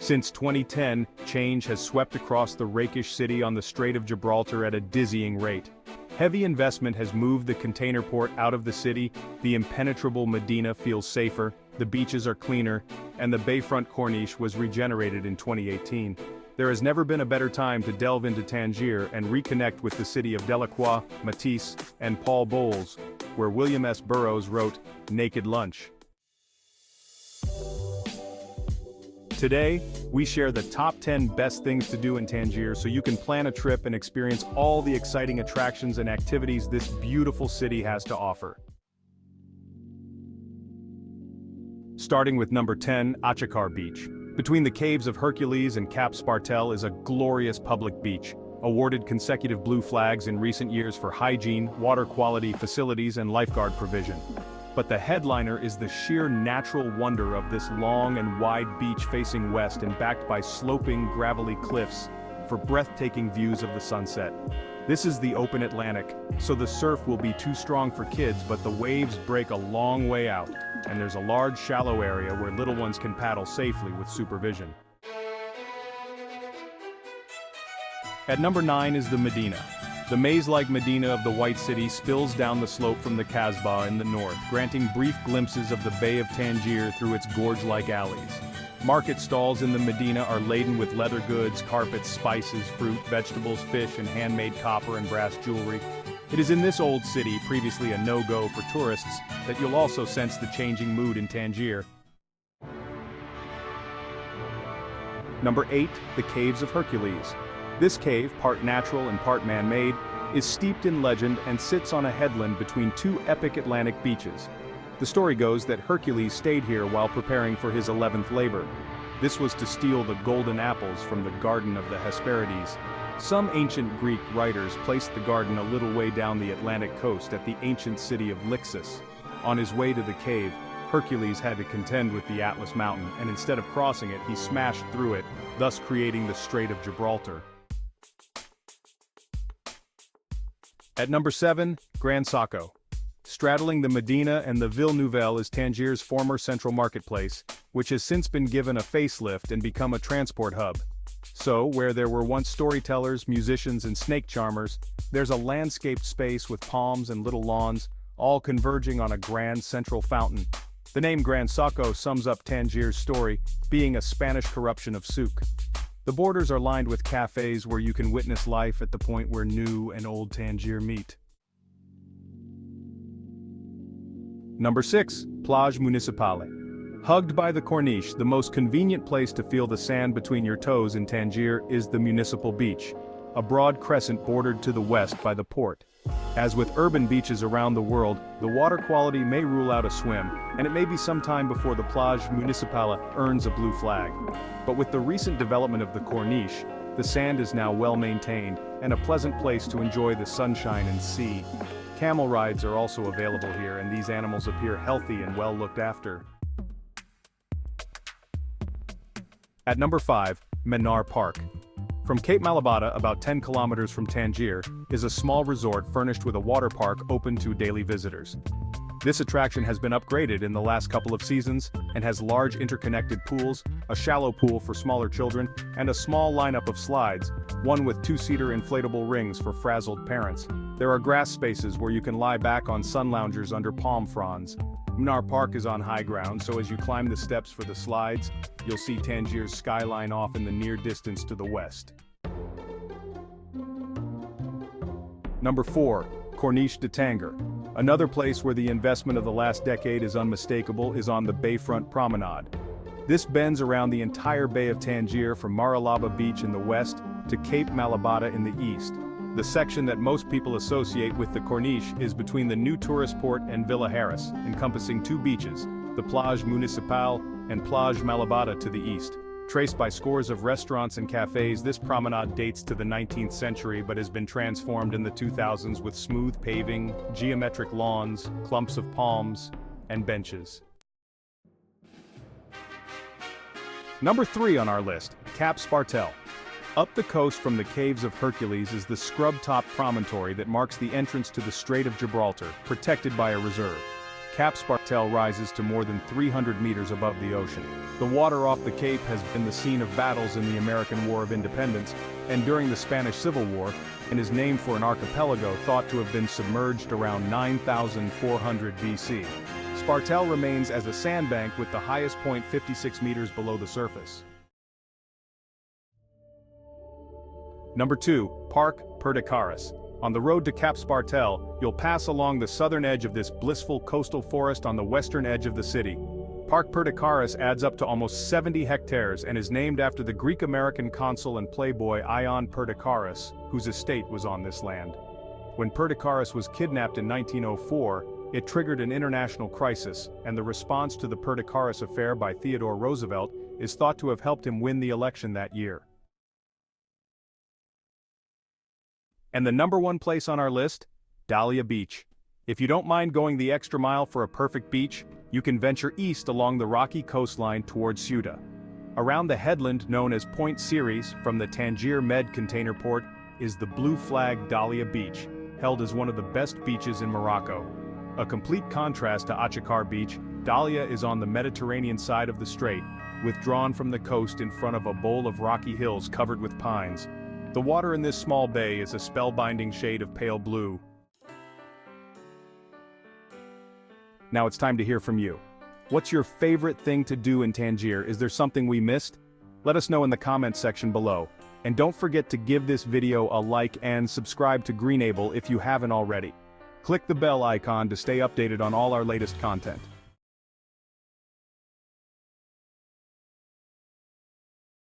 Since 2010, change has swept across the rakish city on the Strait of Gibraltar at a dizzying rate. Heavy investment has moved the container port out of the city, the impenetrable Medina feels safer, the beaches are cleaner, and the Bayfront Corniche was regenerated in 2018. There has never been a better time to delve into Tangier and reconnect with the city of Delacroix, Matisse, and Paul Bowles, where William S. Burroughs wrote, "Naked Lunch." Today, we share the top 10 best things to do in Tangier so you can plan a trip and experience all the exciting attractions and activities this beautiful city has to offer. Starting with number 10, Achakar Beach. Between the caves of Hercules and Cap Spartel is a glorious public beach, awarded consecutive blue flags in recent years for hygiene, water quality facilities and lifeguard provision. But the headliner is the sheer natural wonder of this long and wide beach facing west and backed by sloping, gravelly cliffs for breathtaking views of the sunset. This is the open Atlantic, so the surf will be too strong for kids, but the waves break a long way out, and there's a large shallow area where little ones can paddle safely with supervision. At number 9 is the Medina. The maze-like Medina of the White City spills down the slope from the Kasbah in the north, granting brief glimpses of the Bay of Tangier through its gorge-like alleys. Market stalls in the Medina are laden with leather goods, carpets, spices, fruit, vegetables, fish, and handmade copper and brass jewelry. It is in this old city, previously a no-go for tourists, that you'll also sense the changing mood in Tangier. Number 8, the Caves of Hercules. This cave, part natural and part man-made, is steeped in legend and sits on a headland between two epic Atlantic beaches. The story goes that Hercules stayed here while preparing for his 11th labor. This was to steal the golden apples from the garden of the Hesperides. Some ancient Greek writers placed the garden a little way down the Atlantic coast at the ancient city of Lixus. On his way to the cave, Hercules had to contend with the Atlas Mountain, and instead of crossing it, he smashed through it, thus creating the Strait of Gibraltar. At number 7, Grand Socco. Straddling the Medina and the Ville Nouvelle is Tangier's former central marketplace, which has since been given a facelift and become a transport hub. So, where there were once storytellers, musicians, and snake charmers, there's a landscaped space with palms and little lawns, all converging on a grand central fountain. The name Grand Socco sums up Tangier's story, being a Spanish corruption of souk. The borders are lined with cafes where you can witness life at the point where new and old Tangier meet. Number 6, Plage Municipale. Hugged by the Corniche, the most convenient place to feel the sand between your toes in Tangier is the municipal beach, a broad crescent bordered to the west by the port. As with urban beaches around the world, the water quality may rule out a swim, and it may be some time before the Plage Municipale earns a blue flag. But with the recent development of the Corniche, the sand is now well maintained, and a pleasant place to enjoy the sunshine and sea. Camel rides are also available here, and these animals appear healthy and well looked after. At number 5, Mnar Park. From Cape Malabata, about 10 kilometers from Tangier, is a small resort furnished with a water park open to daily visitors. This attraction has been upgraded in the last couple of seasons and has large interconnected pools, a shallow pool for smaller children, and a small lineup of slides, one with two-seater inflatable rings for frazzled parents. There are grass spaces where you can lie back on sun loungers under palm fronds. Mnar Park is on high ground, so as you climb the steps for the slides, you'll see Tangier's skyline off in the near distance to the west. Number 4, Corniche de Tangier. Another place where the investment of the last decade is unmistakable is on the Bayfront Promenade. This bends around the entire Bay of Tangier from Maralaba Beach in the west to Cape Malabata in the east. The section that most people associate with the Corniche is between the new tourist port and Villa Harris, encompassing two beaches, the Plage Municipale and Plage Malabata to the east. Traced by scores of restaurants and cafes, this promenade dates to the 19th century but has been transformed in the 2000s with smooth paving, geometric lawns, clumps of palms, and benches. Number 3 on our list, Cap Spartel. Up the coast from the Caves of Hercules is the scrub-top promontory that marks the entrance to the Strait of Gibraltar, protected by a reserve. Cap Spartel rises to more than 300 meters above the ocean. The water off the cape has been the scene of battles in the American War of Independence and during the Spanish Civil War, and is named for an archipelago thought to have been submerged around 9,400 BC. Spartel remains as a sandbank with the highest point 56 meters below the surface. Number 2. Parc Perdicaris. On the road to Cap Spartel, you'll pass along the southern edge of this blissful coastal forest on the western edge of the city. Parc Perdicaris adds up to almost 70 hectares and is named after the Greek-American consul and playboy Ion Perdicaris, whose estate was on this land. When Perdicaris was kidnapped in 1904, it triggered an international crisis, and the response to the Perdicaris affair by Theodore Roosevelt is thought to have helped him win the election that year. And the number 1 place on our list? Dalia Beach. If you don't mind going the extra mile for a perfect beach, you can venture east along the rocky coastline towards Ceuta. Around the headland known as Point Ceres from the Tangier Med container port is the blue flag Dalia Beach, held as one of the best beaches in Morocco. A complete contrast to Achakar Beach, Dalia is on the Mediterranean side of the strait, withdrawn from the coast in front of a bowl of rocky hills covered with pines. The water in this small bay is a spellbinding shade of pale blue. Now it's time to hear from you. What's your favorite thing to do in Tangier? Is there something we missed? Let us know in the comments section below. And don't forget to give this video a like and subscribe to Greenable if you haven't already. Click the bell icon to stay updated on all our latest content.